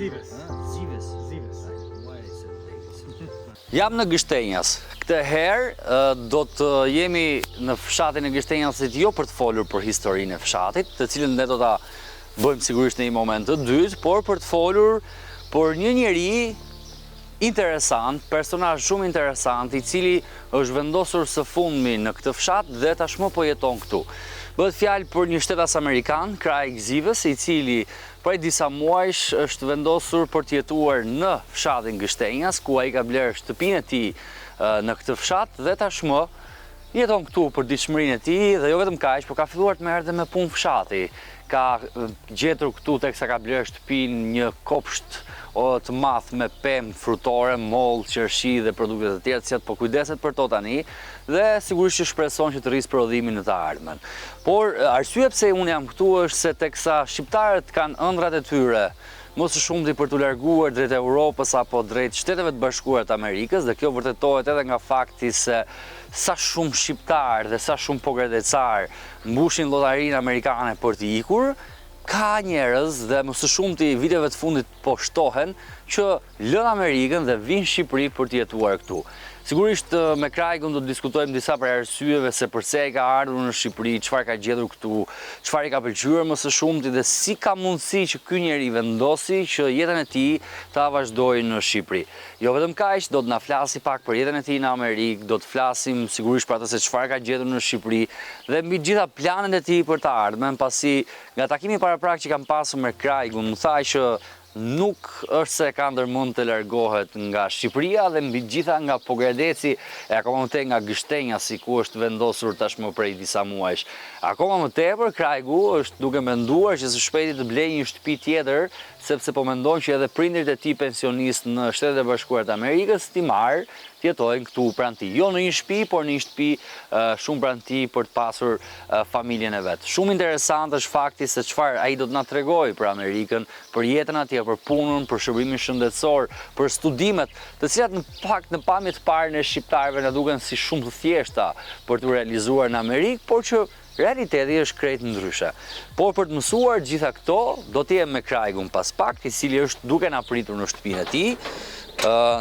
Zievis. Zievis. Zievis. Jam në Gështenjas. Këtë herë do të jemi në fshatin e Gështenjasit jo për të folur për historinë e fshatit, të cilën ne do ta bëjmë sigurisht në një moment të dytë, por për të folur për një njeri interesant, personazh shumë interesant, i cili është vendosur së fundmi në këtë fshat dhe tashmë po jeton këtu. Bëhet fjalë për një shtetas amerikan, kraj Zievis, i cili prej disa muajsh është vendosur për të jetuar në fshatin Gështenjas, ku ai ka blerë shtëpinë e tij në këtë fshat dhe tashmë jeton këtu për ditëshmërinë e tij dhe jo vetëm kaq, por ka filluar të merret me punë fshati. Ka gjetur këtu teksa ka blerë shtëpinë një kopsht të madh me pemë frutore, mollë, qershi dhe produkte të tjera, që po kujdeset për to tani dhe sigurisht që shpreson që të rrisë prodhimin në të ardhmen. Por arsye pse unë jam këtu është se teksa shqiptarët kanë ëndrat e tyre më së shumti për të larguar drejt Europës apo drejt Shteteve të Bashkuara të Amerikës, dhe kjo vërtetohet edhe nga fakti se sa shumë shqiptar dhe sa shumë pogradecar mbushin llotarinë amerikane për të ikur, ka njerëz dhe më së shumti viteve të fundit po shtohen që lën Amerikën dhe vinë në Shqipëri për të jetuar këtu. Sigurisht me Krajgun do të diskutojmë disa prej arsyeve se pse ai ka ardhur në Shqipëri, çfarë ka gjetur këtu, çfarë i ka pëlqyer më së shumti dhe si ka mundësi që ky njeri vendosi që jetën e tij ta vazhdojë në Shqipëri. Jo vetëm kaq, do të na flasi pak për jetën e tij në Amerikë, do të flasim sigurisht për atë se çfarë ka gjetur në Shqipëri dhe mbi gjitha planet e tij për të ardhmen, pasi nga takimi paraprak që kam pasur me Krajgun, më tha që nuk është se ka ndërmend të largohet nga Shqipëria dhe mbi gjitha nga Pogradeci e akoma më tej nga Gështenjasi ku është vendosur tashmë prej disa muajsh. Akoma më tepër Krajgu është duke menduar që së shpejti të blejë një shtëpi tjetër, sepse po mendon që edhe prindërit e tij pensionistë në Shtetet e Bashkuara të Amerikës t'i marrë të jetojnë këtu pranë tij. Jo në një shtëpi, por në një shtëpi shumë pranë tij për të pasur familjen e vet. Shumë interesant është fakti se çfarë ai do të na tregojë për Amerikën, për jetën atje, për punën, për shërbimin shëndetësor, për studimet, të cilat në fakt në pamje të parë në shqiptarëve na duken si shumë të thjeshta për të realizuar në Amerikë, por që realiteti është krejt ndryshe. Por për të mësuar gjitha këto, do të jem me Krajgun pas pak, i cili është duke na pritur në shtëpinë e tij.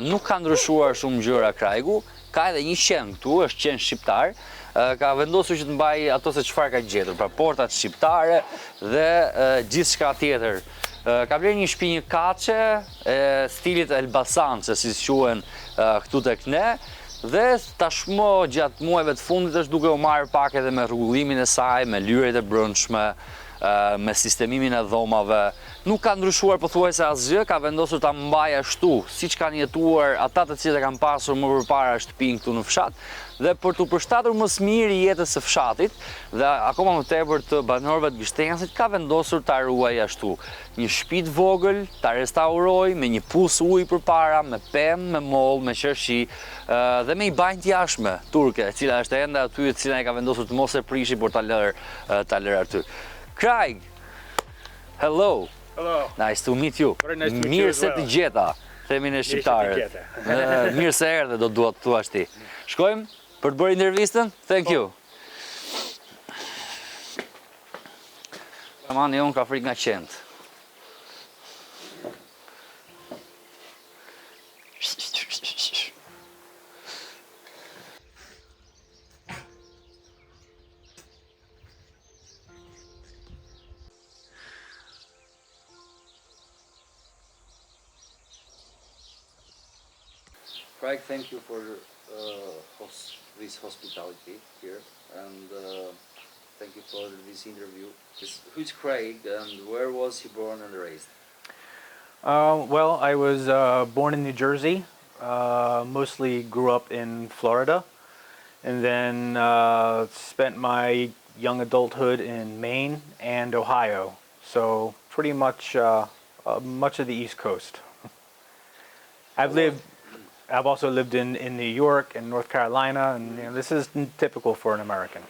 Nuk ka ndryshuar shumë gjëra Krajgu, ka edhe një qen këtu, është qen shqiptar, ka vendosur që të mbaj ato se çfarë ka gjetur, pra portat shqiptare dhe gjithçka tjetër. Ka blerë një shtëpi një kaçe e stilit Elbasan, si quhen këtu tek ne. Dhe tashmë gjatë muajve të fundit është duke u marrë pak edhe me rregullimin e saj, me lyret e brendshme, me sistemimin e dhomave. Nuk ka ndryshuar pothuajse asgjë, ka vendosur ta mbajë ashtu, siç kanë jetuar ata të cilët e kanë pasur më përpara shtëpinë këtu në fshat, dhe për t'u përshtatur më së miri jetës së fshatit dhe akoma më tepër të banorëve të Gështenjasit, ka vendosur ta ruajë ashtu. Një shtëpi të vogël, ta restauroj me një pus ujë përpara, me pemë, me mollë, me qershi dhe me një banjë të jashtme turke, e cila është ende aty, e cila e ka vendosur të mos e prishi por ta lër aty. Krajg, hello. Hello. Nice to meet you. Very nice to meet you Mirë as se well. të gjeta, themin e shqiptarët. Mirë se erdhe, do duhet të thuash ti. Shkojmë për të bërë intervistën? Thank you. Amani unë ka frikë nga qentë. Craig, thank you for this hospitality here, and thank you for this interview. Who's Craig, and where was he born and raised? Well, I was born in New Jersey, mostly grew up in Florida, and then spent my young adulthood in Maine and Ohio, so pretty much much of the East Coast. I've also lived in New York and North Carolina, and this is typical for an American.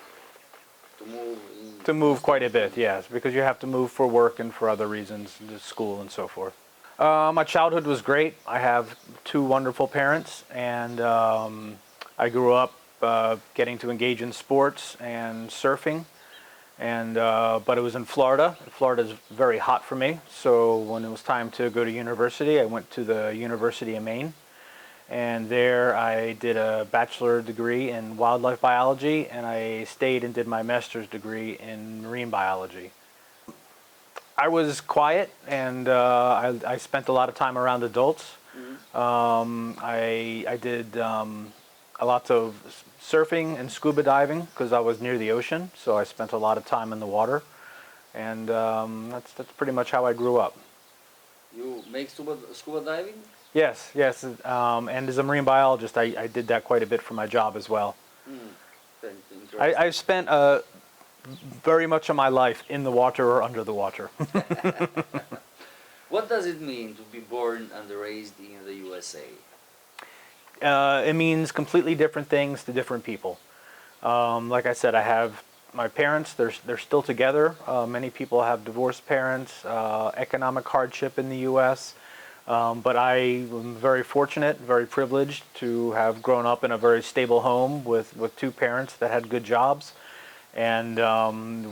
To move quite a bit, yes, because you have to move for work and for other reasons, to school and so forth. My childhood was great. I have two wonderful parents, and I grew up getting to engage in sports and surfing, and but it was in Florida. Florida is very hot for me, so when it was time to go to university, I went to the University of Maine, and there I did a bachelor degree in wildlife biology, and I stayed and did my master's degree in marine biology. I was quiet, and I spent a lot of time around adults. I did a lot of surfing and scuba diving because I was near the ocean, so I spent a lot of time in the water, and that's pretty much how I grew up. You make scuba diving? Yes, yes, and as a marine biologist, I did that quite a bit for my job as well. I've spent very much of my life in the water or under the water. What does it mean to be born and raised in the USA? It means completely different things to different people. Like I said, I have my parents, they're still together. Many people have divorced parents, economic hardship in the US. But I am very fortunate, very privileged to have grown up in a very stable home with two parents that had good jobs and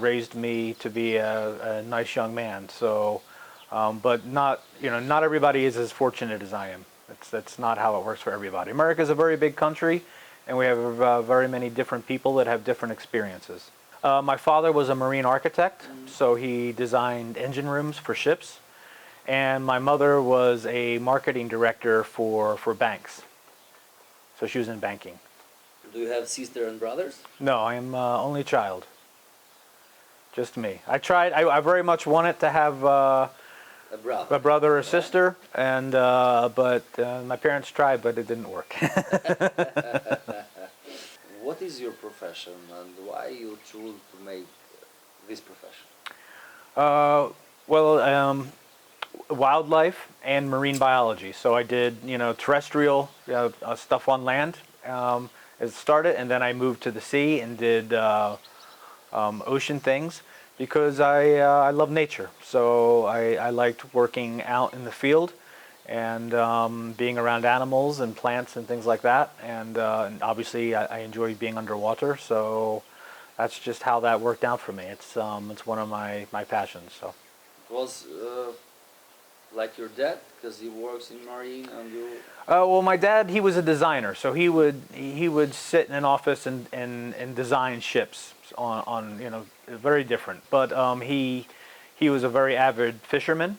raised me to be a nice young man. So, but not everybody is as fortunate as I am. That's not how it works for everybody. America is a very big country, and we have very many different people that have different experiences. My father was a marine architect, so he designed engine rooms for ships. And my mother was a marketing director for banks. So she was in banking. Do you have sister and brothers? No, I am only child. Just me. I very much wanted to have a brother or sister, and but my parents tried, but it didn't work. What is your profession, and why you chose to make this profession? Wildlife and marine biology. So I did, terrestrial stuff on land as it started, and then I moved to the sea and did ocean things because I love nature. So I liked working out in the field and being around animals and plants and things like that. And obviously I enjoy being underwater. So that's just how that worked out for me. It's one of my passions. So. Was like your dad, because he works in marine, and you. Well, my dad, he was a designer, so he would sit in an office and design ships on very different. But he was a very avid fisherman,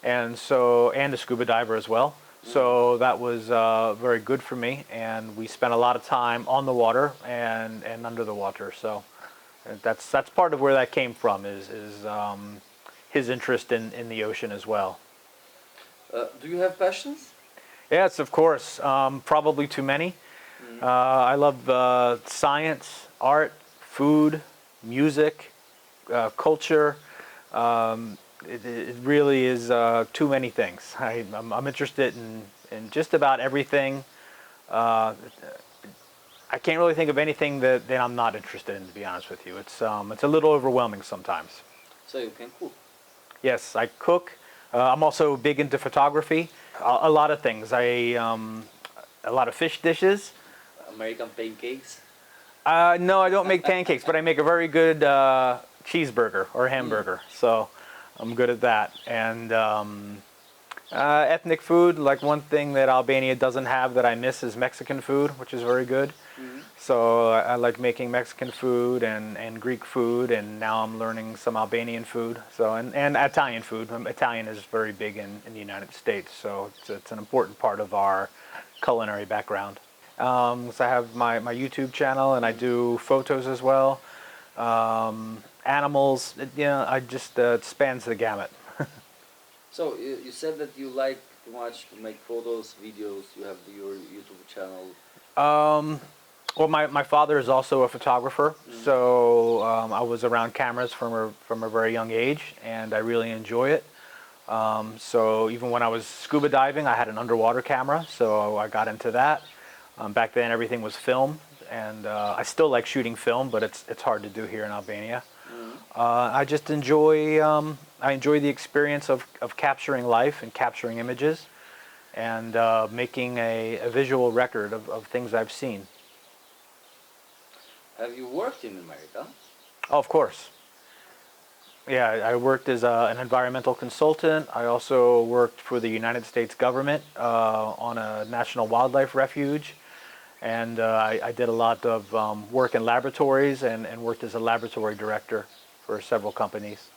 and a scuba diver as well. So that was very good for me, and we spent a lot of time on the water and under the water. So that's part of where that came from is his interest in the ocean as well. Do you have passions? Yes, of course. Probably too many. I love science, art, food, music, culture. It really is too many things. I'm interested in just about everything. I can't really think of anything that I'm not interested in, to be honest with you. It's a little overwhelming sometimes. So you can cook? Yes, I cook. I'm also big into photography. A lot of things. A lot of fish dishes. American pancakes? No, I don't make pancakes, but I make a very good cheeseburger or hamburger. So I'm good at that. And ethnic food, like one thing that Albania doesn't have that I miss is Mexican food, which is very good. So I like making Mexican food and Greek food, and now I'm learning some Albanian food. So and Italian food. Italian is very big in the United States, so it's an important part of our culinary background. So I have my YouTube channel, and I do photos as well. Animals, I just it spans the gamut. So you said that you like too much to make photos, videos. You have your YouTube channel. Well, my father is also a photographer, so I was around cameras from a very young age, and I really enjoy it. So even when I was scuba diving, I had an underwater camera, so I got into that. Back then, everything was film, and I still like shooting film, but it's hard to do here in Albania. I just enjoy the experience of capturing life and capturing images, and making a visual record of things I've seen. Have you worked in America? Oh, of course. Yeah, I worked as an environmental consultant. I also worked for the United States government on a national wildlife refuge. And I did a lot of work in laboratories and worked as a laboratory director for several companies.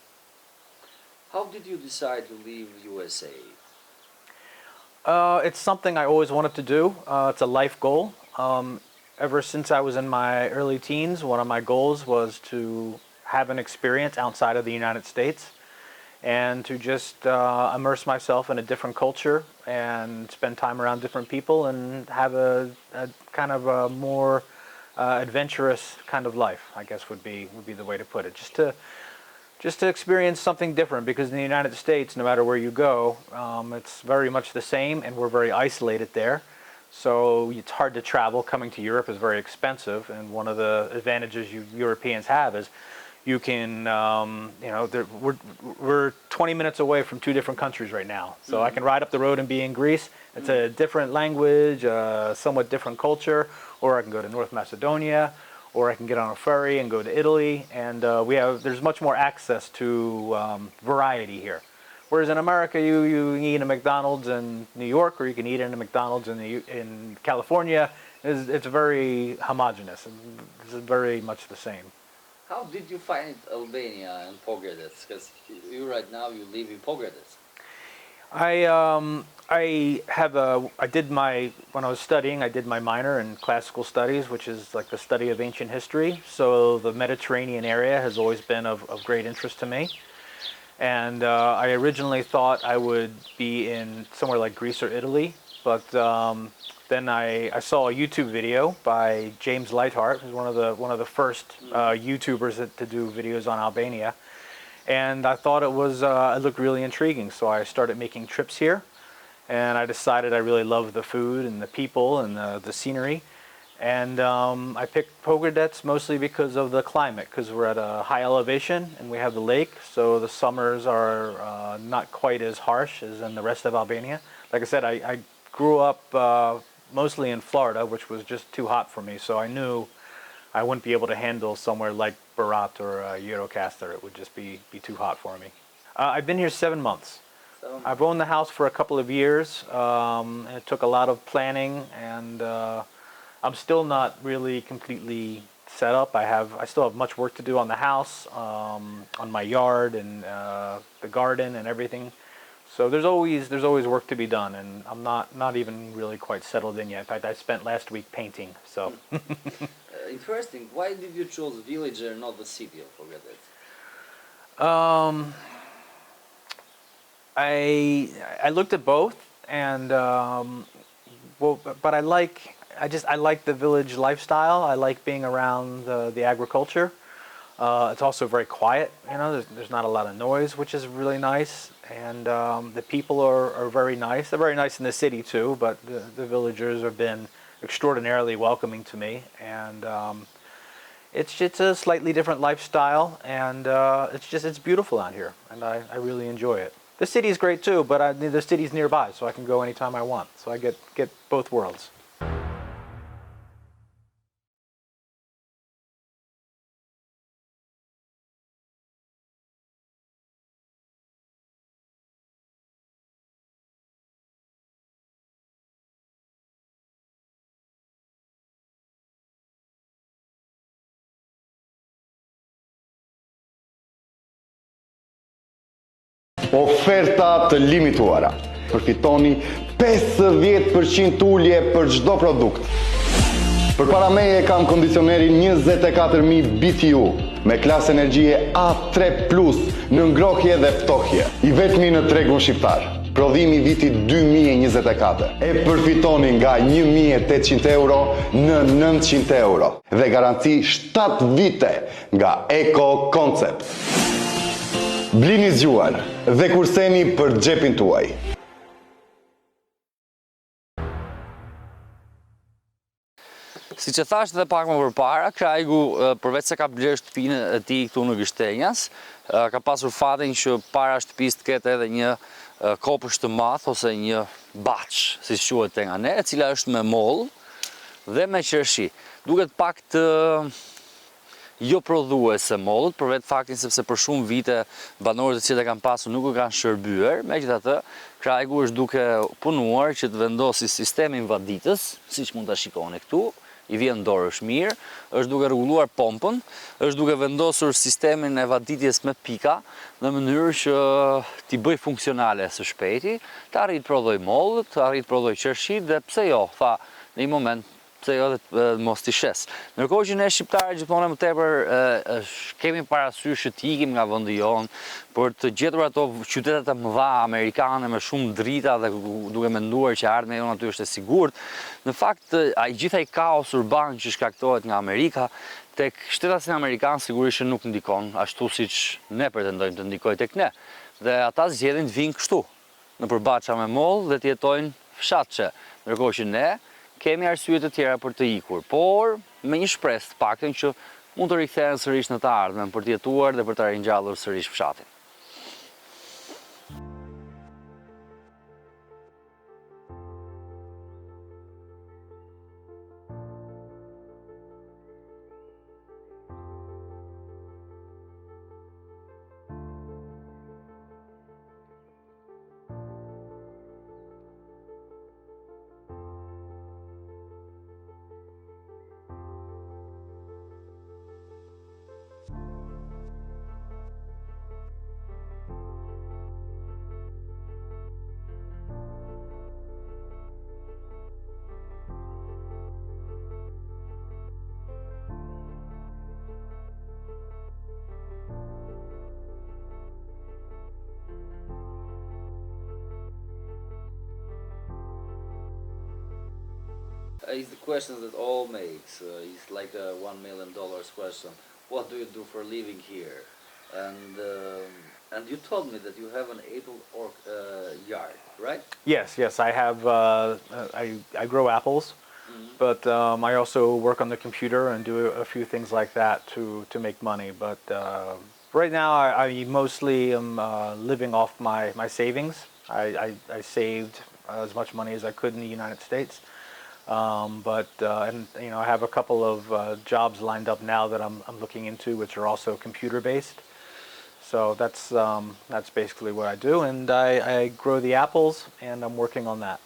How did you decide to leave USA? It's something I always wanted to do. It's a life goal. Ever since I was in my early teens, one of my goals was to have an experience outside of the United States and to just immerse myself in a different culture and spend time around different people and have a kind of a more adventurous kind of life, I guess would be the way to put it. Just to experience something different, because in the United States, no matter where you go, it's very much the same, and we're very isolated there. So it's hard to travel. Coming to Europe is very expensive, and one of the advantages you Europeans have is you can, we're 20 minutes away from two different countries right now. So I can ride up the road and be in Greece. It's a different language, somewhat different culture, or I can go to North Macedonia, or I can get on a ferry and go to Italy. And there's much more access to variety here. Whereas in America, you can eat in a McDonald's in New York, or you can eat in a McDonald's in California. It's very homogeneous. It's very much the same. How did you find Albania and Pogradec? Because you right now you live in Pogradec. When I was studying, I did my minor in classical studies, which is like the study of ancient history. So the Mediterranean area has always been of great interest to me. And I originally thought I would be in somewhere like Greece or Italy, but then I saw a YouTube video by James Lightheart, who's one of the first YouTubers to do videos on Albania, and I thought it looked really intriguing. So I started making trips here, and I decided I really loved the food and the people and the scenery, and I picked Pogradec mostly because of the climate, because we're at a high elevation and we have the lake, so the summers are not quite as harsh as in the rest of Albania. Like I said, I grew up mostly in Florida, which was just too hot for me, so I knew I wouldn't be able to handle somewhere like Berat or Eurocaster. It would just be too hot for me. I've been here 7 months. I've owned the house for a couple of years, and it took a lot of planning, and I'm still not really completely set up. I still have much work to do on the house, on my yard and the garden and everything. So there's always work to be done, and I'm not even really quite settled in yet. In fact, I spent last week painting. So interesting. Why did you choose village and not the city of Pogradec? I looked at both, and but I like the village lifestyle. I like being around the agriculture. It's also very quiet. There's not a lot of noise, which is really nice. And the people are very nice. They're very nice in the city too, but the villagers have been extraordinarily welcoming to me. And it's a slightly different lifestyle, and it's beautiful out here, and I really enjoy it. The city's great too, but the city's nearby, so I can go anytime I want. So I get both worlds. Oferta të limituara. Përfitoni 50% ulje për çdo produkt. Përpara meje kam kondicionerin 24000 BTU me klasë energjie A3+ në ngrohje dhe ftohje. I vetmi në tregun shqiptar. Prodhimi vitit 2024. E përfitoni nga 1800 euro në 900 euro dhe garanci 7 vite nga Eco Concept. Blini zgjuar dhe kurseni për xhepin tuaj. Si që thashtë dhe pak më përpara, Krajgu, përveç se ka blerë shtëpinë e tij këtu në Gështenjas, ka pasur fatin që para shtëpisë të ketë edhe një kopësht të madh ose një baç, si quhet te nga ne, e cila është me mollë dhe me qershi. Duket pak të jo prodhuese mollët, për vetë faktin sepse për shumë vite banorët e cilët e kanë pasur nuk e kanë shërbyer, megjithatë Krajgu është duke punuar që të vendosi sistemin vaditës, siç mund ta shikoni këtu, i vjen dorë është mirë, është duke rregulluar pompën, është duke vendosur sistemin e vaditjes me pika në mënyrë që t'i bëj funksionale së shpejti, të arrit prodhoj mollët, të arrit prodhoj qershit dhe pse jo, tha në një moment pse jo dhe mos t'i shes. Ndërkohë që ne shqiptarë gjithmonë më tepër kemi parasysh që t'ikim nga vendi jon për të gjetur ato qytetet e mëdha amerikane me shumë drita dhe duke menduar që ardhmja jonë aty është e sigurt. Në fakt, gjithaj kaos urban që shkaktohet nga Amerika tek shtetasin amerikan sigurisht që nuk ndikon ashtu siç ne pretendojmë të ndikojë tek ne. Dhe ata zgjedhin të vinë kështu, në përbaça me mollë dhe të jetojnë fshatçe, ndërkohë që ne kemi arsye të tjera për të ikur, por me një shpresë të paktën që mund të rikthehen sërish në të ardhmen për të jetuar dhe për të ringjallur sërish fshatin. It's the question that all makes. It's like a $1 million question. What do you do for a living here? And you told me that you have an apple yard, right? Yes, I have. I grow apples, but I also work on the computer and do a few things like that to make money. But right now, I mostly am living off my savings. I saved as much money as I could in the United States. And you know, I have a couple of jobs lined up now that I'm looking into, which are also computer based. So that's basically what I do, and I grow the apples, and I'm working on that.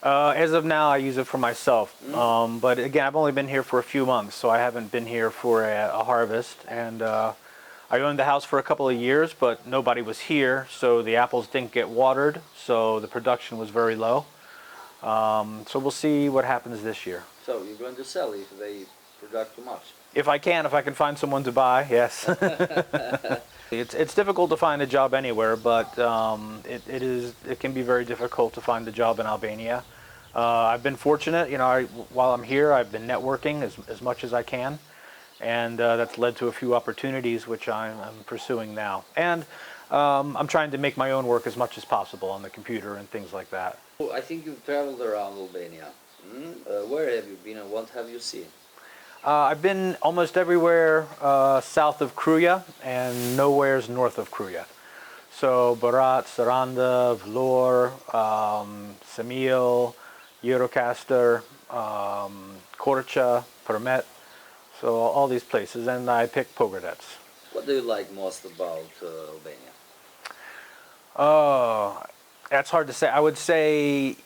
As of now, I use it for myself, but again, I've only been here for a few months, so I haven't been here for a harvest. And I owned the house for a couple of years, but nobody was here, so the apples didn't get watered, so the production was very low. So we'll see what happens this year. So you're going to sell if they produce too much? If I can find someone to buy, yes. It's difficult to find a job anywhere, but it can be very difficult to find a job in Albania. I've been fortunate, you know, while I'm here, I've been networking as much as I can, and that's led to a few opportunities which I'm pursuing now. And I'm trying to make my own work as much as possible on the computer and things like that. I think you've traveled around Albania. Where have you been and what have you seen? I've been almost everywhere south of Kruja and nowhere's north of Kruja. So Berat, Saranda, Vlor, Semil, Eurocaster, Korça, Permet, so all these places, and I picked Pogradecin. What do you like most about Albania? That's hard to say. I would say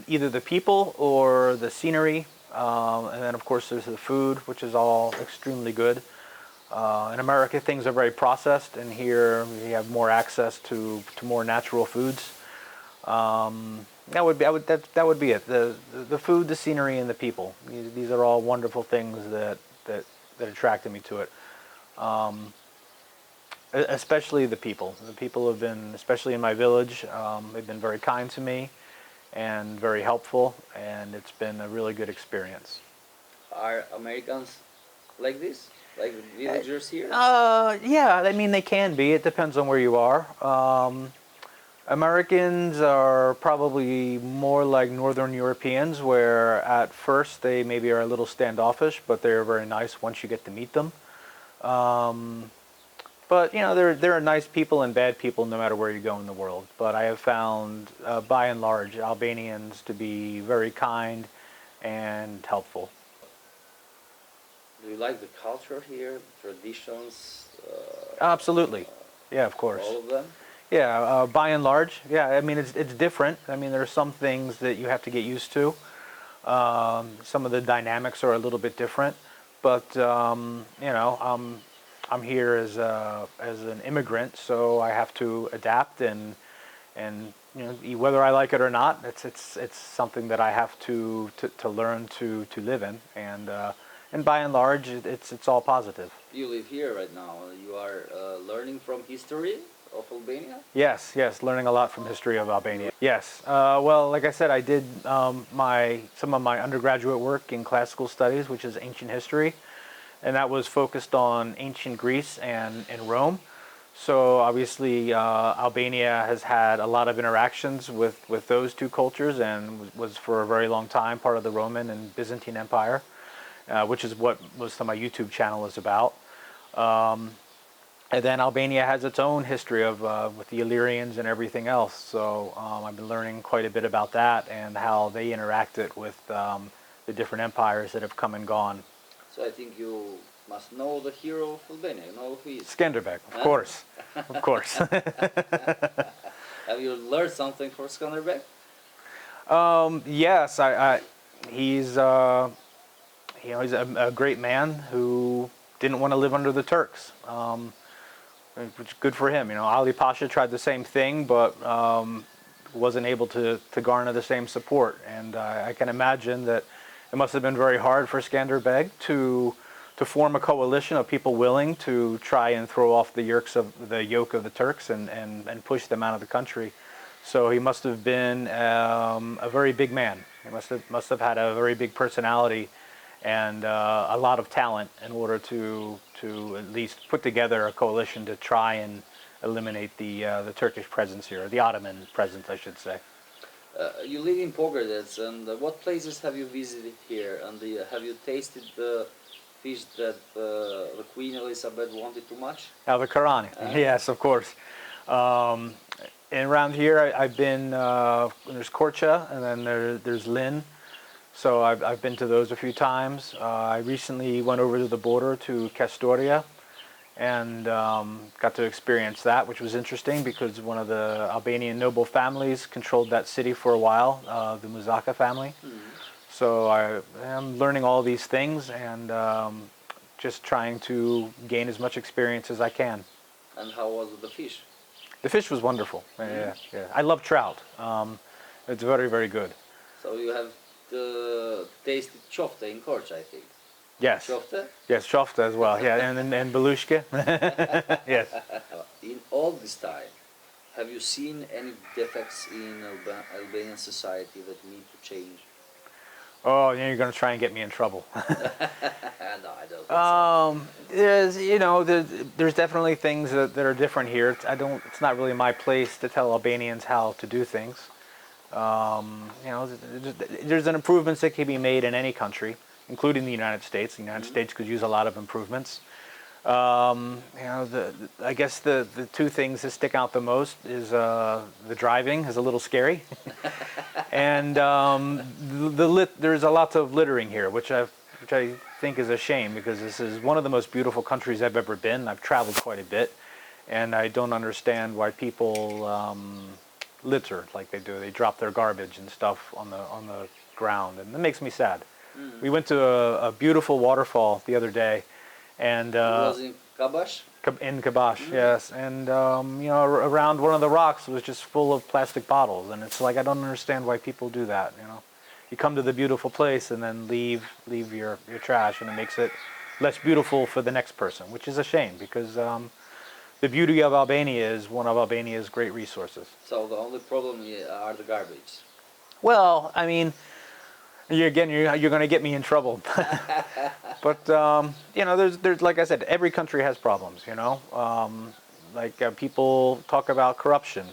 either the people or the scenery, and then of course there's the food, which is all extremely good. In America, things are very processed, and here we have more access to more natural foods. That would be it. The food, the scenery, and the people. These are all wonderful things that attracted me to it. Especially the people. The people have been, especially in my village, they've been very kind to me and very helpful, and it's been a really good experience. Are Americans like this? Like villagers here? Yeah, I mean, they can be. It depends on where you are. Americans are probably more like Northern Europeans, where at first they maybe are a little standoffish, but they're very nice once you get to meet them. But you know, there are nice people and bad people no matter where you go in the world. But I have found, by and large, Albanians to be very kind and helpful. Do you like the culture here, traditions, Absolutely. Yeah, of course. all of them? Yeah, by and large, yeah. I mean, it's different. I mean, there are some things that you have to get used to. Some of the dynamics are a little bit different, but you know, I'm here as an immigrant, so I have to adapt and you know, whether I like it or not, it's something that I have to learn to live in, and by and large, it's all positive. You live here right now. You are learning from history of Albania? Yes, yes, learning a lot from history of Albania. Yes, well, like I said, I did some of my undergraduate work in classical studies, which is ancient history, and that was focused on ancient Greece and Rome. So obviously, Albania has had a lot of interactions with those two cultures, and was for a very long time part of the Roman and Byzantine Empire, which is what most of my YouTube channel is about. And then Albania has its own history of with the Illyrians and everything else. So I've been learning quite a bit about that and how they interacted with the different empires that have come and gone. So I think you must know the hero of Albania. You know who he is? Skanderbeg, of course, of course. Have you learned something from Skanderbeg? Yes, he's you know, he's a great man who didn't want to live under the Turks. Which is good for him. You know, Ali Pasha tried the same thing, but wasn't able to garner the same support. And I can imagine that it must have been very hard for Skanderbeg to form a coalition of people willing to try and throw off the yoke of the Turks and push them out of the country. So he must have been a very big man. He must have had a very big personality and a lot of talent in order to at least put together a coalition to try and eliminate the Turkish presence here, or the Ottoman presence, I should say. You live in Pogradecin, and what places have you visited here? And have you tasted the fish that the Queen Elizabeth wanted too much? Now the Karani, yes, of course. And around here, I've been. There's Korcha, and then there's Lynn. So I've been to those a few times. I recently went over to the border to Kastoria and got to experience that, which was interesting because one of the Albanian noble families controlled that city for a while, the Muzaka family. Mm-hmm. So I am learning all these things and just trying to gain as much experience as I can. And how was the fish? The fish was wonderful. Mm-hmm. Yeah. I love trout. It's very, very good. So you have tasted chofte in Korç, I think. Yes. Chofte? Yes, chofte as well. Yeah, and belushka. Yes. In all this time, have you seen any defects in Albanian society that need to change? Oh, you're going to try and get me in trouble. No, I don't think so. There's definitely things that are different here. It's not really my place to tell Albanians how to do things. There's an improvements that can be made in any country, including the United States. The United States could use a lot of improvements. I guess the two things that stick out the most is the driving is a little scary, and there's a lot of littering here, which I think is a shame because this is one of the most beautiful countries I've ever been. I've traveled quite a bit, and I don't understand why people litter like they do. They drop their garbage and stuff on the ground, and it makes me sad. We went to a beautiful waterfall the other day, and it was in Kabash? In Kabash, yes, and around one of the rocks was just full of plastic bottles, and it's like I don't understand why people do that. You come to the beautiful place and then leave your trash, and it makes it less beautiful for the next person, which is a shame because the beauty of Albania is one of Albania's great resources. So the only problem are the garbage. Well, I mean, you're going to get me in trouble. But there's like I said, every country has problems. People talk about corruption,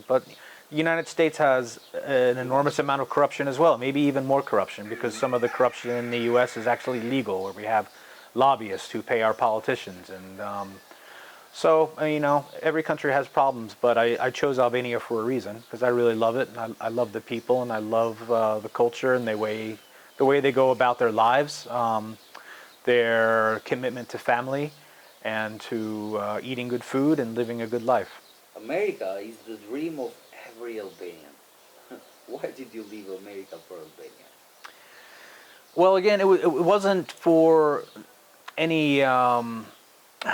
but the United States has an enormous amount of corruption as well, maybe even more corruption, because some of the corruption in the U.S. is actually legal, where we have lobbyists who pay our politicians, and so every country has problems. But I chose Albania for a reason, because I really love it, and I love the people, and I love the culture and the way they go about their lives. their commitment to family and to eating good food and living a good life. America is the dream of every Albanian. Why did you leave America for Albania? Well, again, it wasn't for any.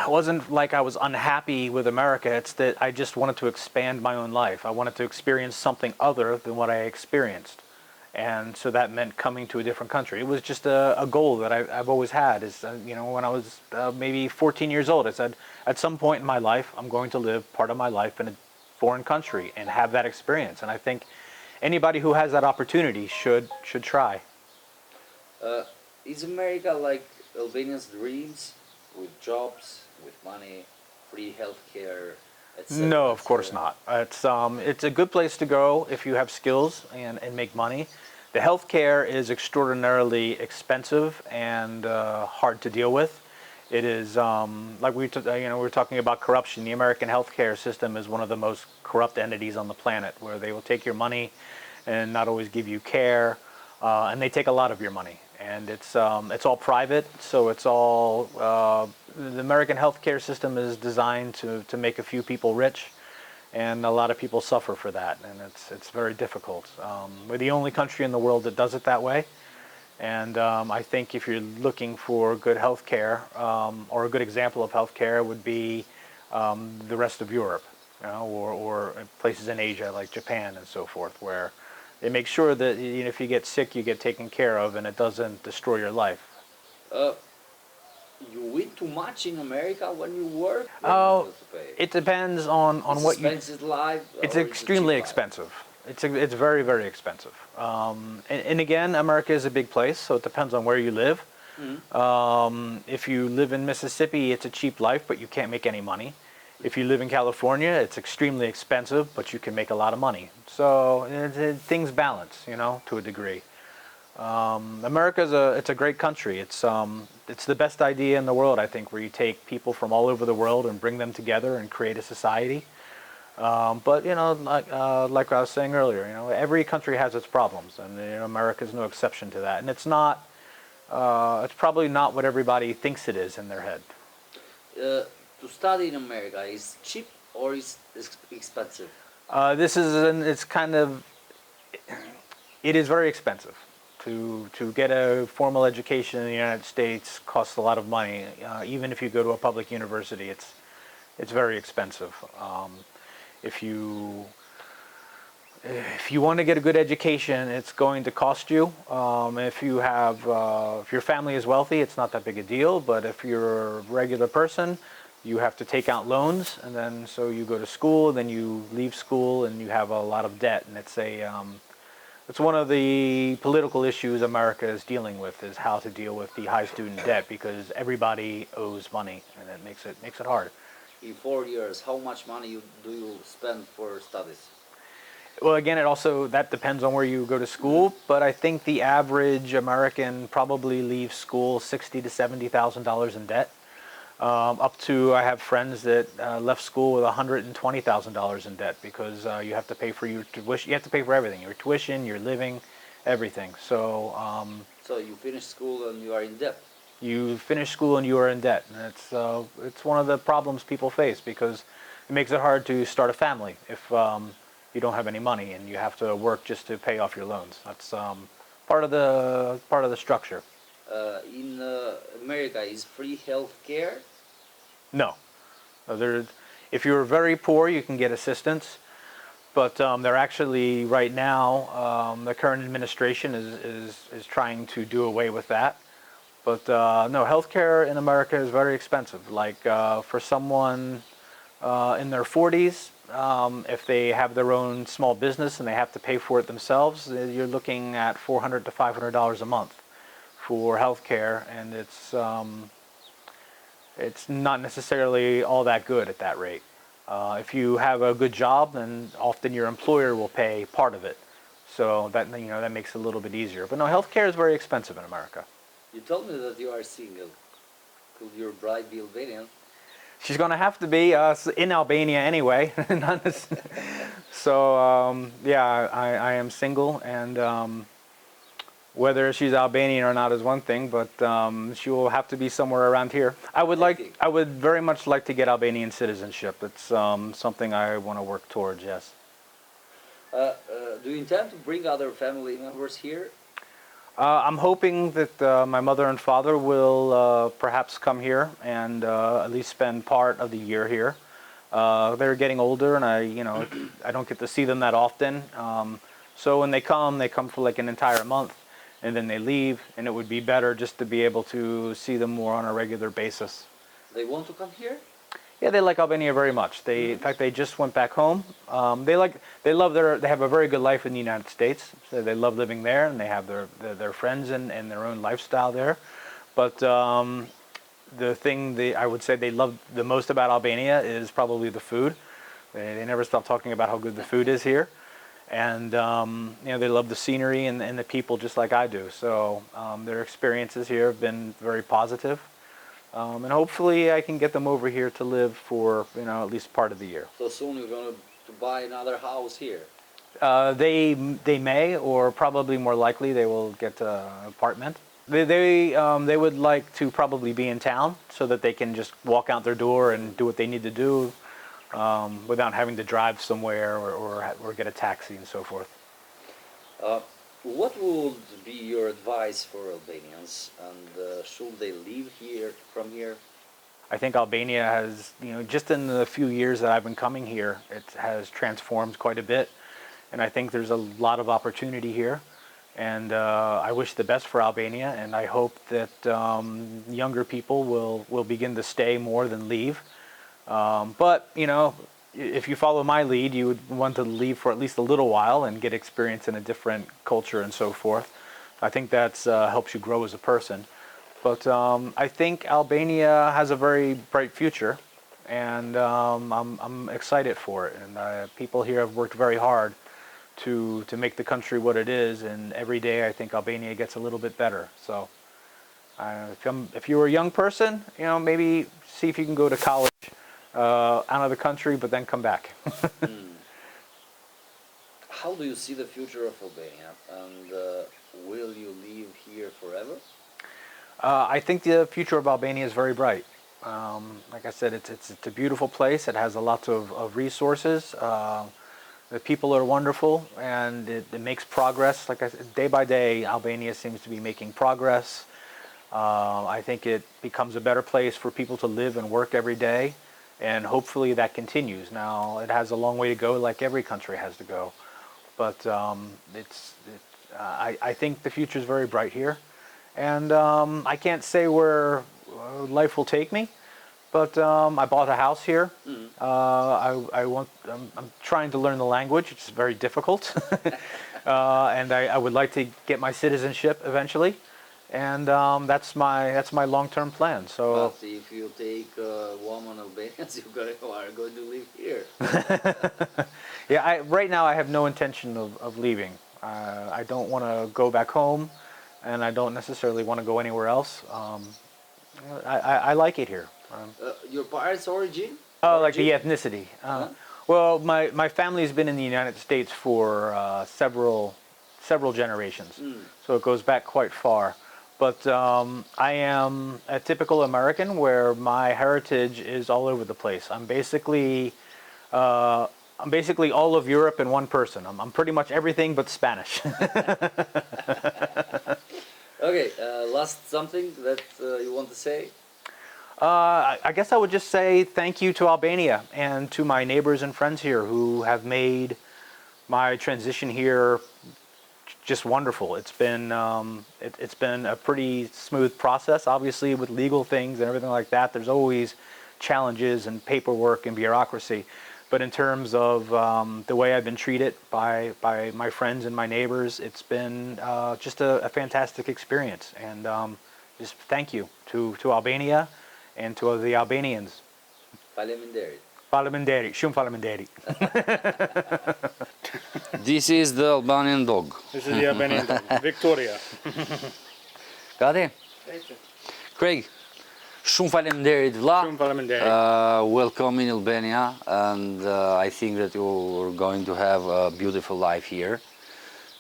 It wasn't like I was unhappy with America. It's that I just wanted to expand my own life. I wanted to experience something other than what I experienced, and so that meant coming to a different country. It was just a goal that I've always had. Is when I was maybe 14 years old, I said at some point in my life I'm going to live part of my life in a foreign country and have that experience. And I think anybody who has that opportunity should try. Is America like Albania's dreams, with jobs, with money, free healthcare, etc.? No, of course not. It's a good place to go if you have skills and make money. The healthcare is extraordinarily expensive and hard to deal with. It is like we were talking about corruption. The American healthcare system is one of the most corrupt entities on the planet, where they will take your money and not always give you care, and they take a lot of your money. And it's all private, so it's all the American healthcare system is designed to make a few people rich, and a lot of people suffer for that, and it's very difficult. We're the only country in the world that does it that way, and I think if you're looking for good healthcare or a good example of healthcare would be the rest of Europe, or places in Asia like Japan and so forth, where they make sure that if you get sick, you get taken care of, and it doesn't destroy your life. You eat too much in America when you work? Oh, it depends on what you. Expensive life? It's or extremely is it cheap life? expensive. It's very, very expensive. And again, America is a big place, so it depends on where you live. If you live in Mississippi, it's a cheap life, but you can't make any money. If you live in California, it's extremely expensive, but you can make a lot of money. So things balance, to a degree. America it's a great country. It's the best idea in the world, I think, where you take people from all over the world and bring them together and create a society. But like I was saying earlier, every country has its problems, and America is no exception to that. And it's not. It's probably not what everybody thinks it is in their head. To study in America is cheap or is expensive? It is very expensive. To get a formal education in the United States costs a lot of money. Even if you go to a public university, it's very expensive. If you want to get a good education, it's going to cost you. If your family is wealthy, it's not that big a deal. But if you're a regular person, you have to take out loans, and then so you go to school, then you leave school, and you have a lot of debt. And it's one of the political issues America is dealing with, is how to deal with the high student debt, because everybody owes money, and it makes it hard. In 4 years, how much money do you spend for studies? Well, again, that depends on where you go to school, but I think the average American probably leaves school $60,000 to $70,000 in debt. Up to, I have friends that left school with $120,000 in debt, because you have to pay for your tuition. You have to pay for everything: your tuition, your living, everything. So you finish school and you are in debt. You finish school and you are in debt, and it's one of the problems people face, because it makes it hard to start a family if you don't have any money and you have to work just to pay off your loans. That's part of the structure. In America, is free health care? No. If you're very poor, you can get assistance, but they're actually, right now, the current administration is trying to do away with that. But no, healthcare in America is very expensive. Like for someone in their 40s, if they have their own small business and they have to pay for it themselves, you're looking at $400 to $500 a month for healthcare, and it's not necessarily all that good at that rate. If you have a good job, then often your employer will pay part of it, so that makes it a little bit easier. But no, healthcare is very expensive in America. You told me that you are single. Could your bride be Albanian? She's going to have to be in Albania anyway. So yeah, I am single, and Whether she's Albanian or not is one thing, but she will have to be somewhere around here. I would very much like to get Albanian citizenship. It's something I want to work towards, yes. Do you intend to bring other family members here? I'm hoping that my mother and father will perhaps come here and at least spend part of the year here. They're getting older, and I don't get to see them that often. So when they come for like an entire month, and then they leave, and it would be better just to be able to see them more on a regular basis. They want to come here? Yeah, they like Albania very much. In fact, they just went back home. They have a very good life in the United States. So they love living there, and they have their friends and their own lifestyle there. But the thing I would say they love the most about Albania is probably the food. They never stop talking about how good the food is here. And they love the scenery and the people just like I do. So their experiences here have been very positive. And hopefully I can get them over here to live for at least part of the year. So soon you're going to buy another house here? They may, or probably more likely they will get an apartment. They would like to probably be in town so that they can just walk out their door and do what they need to do without having to drive somewhere or get a taxi and so forth. What would be your advice for Albanians, and should they leave from here? I think Albania has, just in the few years that I've been coming here, it has transformed quite a bit, and I think there's a lot of opportunity here, and I wish the best for Albania, and I hope that younger people will begin to stay more than leave. But if you follow my lead, you would want to leave for at least a little while and get experience in a different culture and so forth. I think that helps you grow as a person. But I think Albania has a very bright future, and I'm excited for it. And people here have worked very hard to make the country what it is, and every day I think Albania gets a little bit better. So if you're a young person, maybe see if you can go to college out of the country, but then come back. How do you see the future of Albania, and will you live here forever? I think the future of Albania is very bright. Like I said, it's a beautiful place. It has a lot of resources. The people are wonderful, and it makes progress. Like I said, day by day, Albania seems to be making progress. I think it becomes a better place for people to live and work every day. And hopefully that continues. Now, it has a long way to go, like every country has to go. But I think the future is very bright here. And I can't say where life will take me, but I bought a house here. I'm trying to learn the language. It's very difficult. And I would like to get my citizenship eventually. And that's my long-term plan. So, but if you take woman Albanians, you are going to live here. Yeah, right now I have no intention of leaving. I don't want to go back home, and I don't necessarily want to go anywhere else. I like it here. Your parents' origin? Oh, like the ethnicity. Well, my family's been in the United States for several generations, so it goes back quite far. But I am a typical American where my heritage is all over the place. I'm basically all of Europe in one person. I'm pretty much everything but Spanish. Okay, last something that you want to say? I guess I would just say thank you to Albania and to my neighbors and friends here who have made my transition here just wonderful. It's been a pretty smooth process. Obviously, with legal things and everything like that, there's always challenges and paperwork and bureaucracy. But in terms of the way I've been treated by my friends and my neighbors, it's been just a fantastic experience. And just thank you to Albania and to the Albanians. Faleminderit. Faleminderit, shumë faleminderit. This is the Albanian dog. This is the Albanian dog, Victoria. Gati? Craig, shumë faleminderit vlla. Shumë faleminderit. Welcome in Albania, and I think that you're going to have a beautiful life here.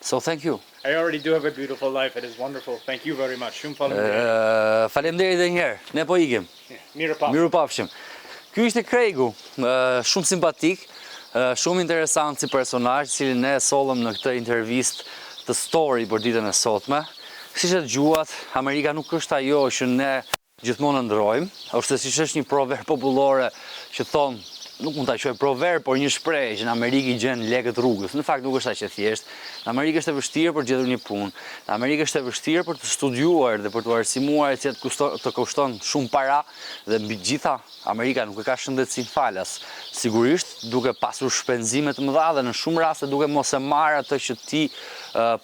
So thank you. I already do have a beautiful life. It is wonderful. Thank you very much. Shumë faleminderit. Faleminderit edhe një herë. Ne po ikim. Mirupafshim. Ky ishte Kregu, shumë simpatik, shumë interesant si personazh, cilin ne sollëm në këtë intervistë të story për ditën e sotme. Siç e dëgjuat, Amerika nuk është ajo që ne gjithmonë ndrojmë, ose siç është një proverb popullore që thon, nuk mund ta quaj proverb, por një shprehje që në Amerikë gjen lekët rrugës. Në fakt nuk është aq e thjeshtë. Në Amerikë është e vështirë për gjetur një punë. Në Amerikë është e vështirë për të studiuar dhe për të arsimuar, që të kushton shumë para dhe mbi gjitha Amerika nuk e ka shëndetësinë falas. Sigurisht duke pasur shpenzime të mëdha dhe në shumë raste duke mos e marrë atë që ti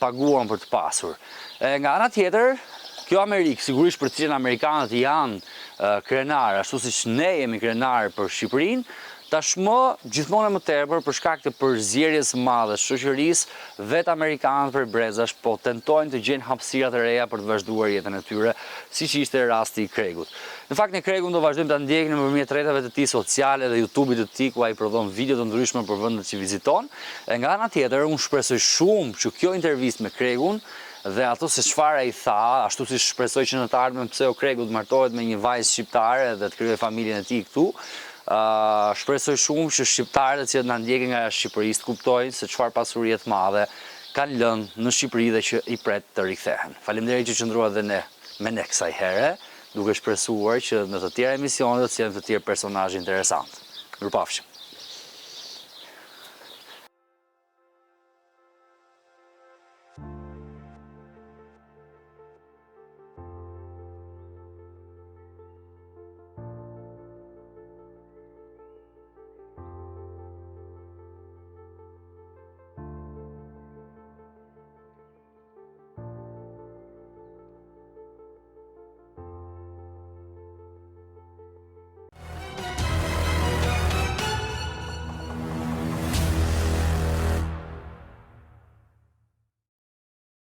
paguan për të pasur. Nga ana tjetër, kjo Amerikë, sigurisht për cilën amerikanët janë krenar, ashtu siç ne jemi krenar për Shqipërinë, tashmë gjithmonë më tepër për shkak të përzierjes së madhe të shoqërisë, vetë amerikanët për brezash po tentojnë të gjejnë hapësira të reja për të vazhduar jetën e tyre, siç ishte rasti i Kregut. Në fakt ne Kregun do vazhdojmë ta ndjekim nëpërmjet rrjeteve të tij sociale dhe YouTube-it të tij ku ai prodhon video të ndryshme për vendet që viziton. E nga ana tjetër, unë shpresoj shumë që kjo intervistë me Kregun dhe ato se çfarë ai tha, ashtu si shpresoj që në të ardhmen pse o Kregu të martohet me një vajzë shqiptare dhe të krijojë familjen e tij këtu. Shpresoj shumë që shqiptarët që na ndjekin nga Shqipëria të kuptojnë se çfarë pasurie të madhe kanë lënë në Shqipëri dhe që i pret të rikthehen. Faleminderit që qëndruat dhe ne me ne kësaj here, duke shpresuar që në të tjera emisione do të sjellem të tjerë personazhe interesantë. Mirupafshim.